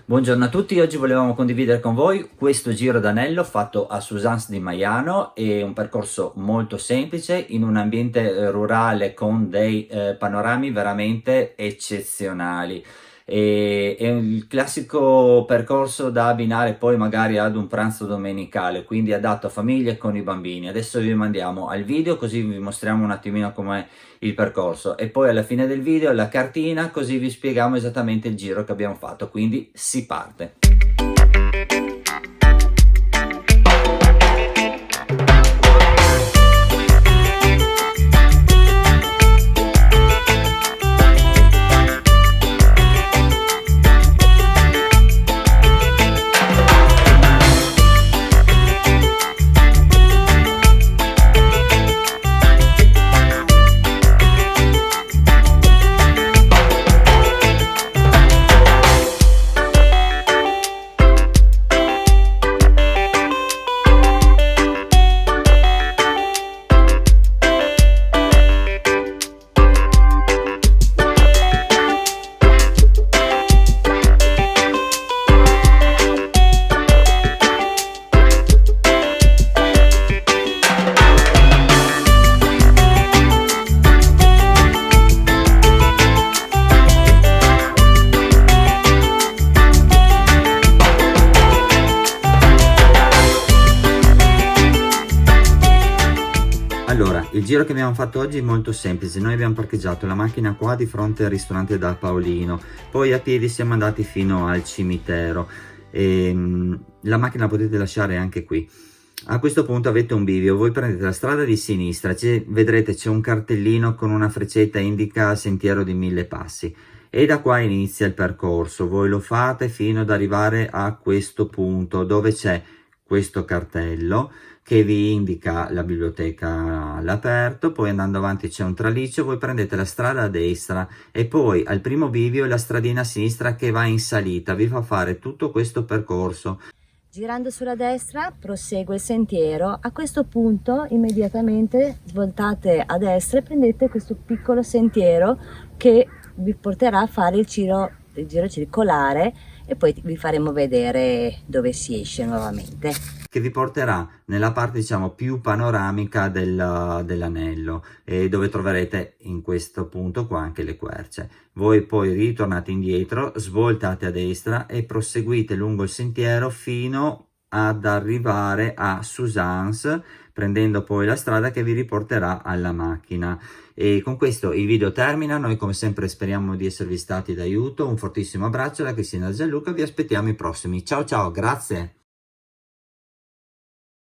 Buongiorno a tutti, oggi volevamo condividere con voi questo giro d'anello fatto a Suzans di Maiano. È un percorso molto semplice in un ambiente rurale con dei panorami veramente eccezionali. È il classico percorso da abbinare poi magari ad un pranzo domenicale, quindi adatto a famiglie con i bambini. Adesso vi mandiamo al video così vi mostriamo un attimino com'è il percorso e poi alla fine del video la cartina, così vi spieghiamo esattamente il giro che abbiamo fatto, quindi si parte. Allora, il giro che abbiamo fatto oggi è molto semplice. Noi abbiamo parcheggiato la macchina qua di fronte al ristorante da Paolino, poi a piedi siamo andati fino al cimitero e la macchina la potete lasciare anche qui. A questo punto avete un bivio, voi prendete la strada di sinistra, vedrete c'è un cartellino con una freccetta indica sentiero di 1000 passi e da qua inizia il percorso. Voi lo fate fino ad arrivare a questo punto dove c'è questo cartello che vi indica la biblioteca all'aperto. Poi andando avanti c'è un traliccio, voi prendete la strada a destra e poi al primo bivio la stradina a sinistra che va in salita, vi fa fare tutto questo percorso. Girando sulla destra prosegue il sentiero, a questo punto immediatamente svoltate a destra e prendete questo piccolo sentiero che vi porterà a fare il giro circolare e poi vi faremo vedere dove si esce nuovamente. Che vi porterà nella parte diciamo più panoramica dell'anello dove troverete in questo punto qua anche le querce. Voi poi ritornate indietro, svoltate a destra e proseguite lungo il sentiero fino ad arrivare a Suzans, prendendo poi la strada che vi riporterà alla macchina. E con questo il video termina. Noi come sempre speriamo di esservi stati d'aiuto. Un fortissimo abbraccio da Cristina e Gianluca, vi aspettiamo i prossimi. Ciao ciao, grazie!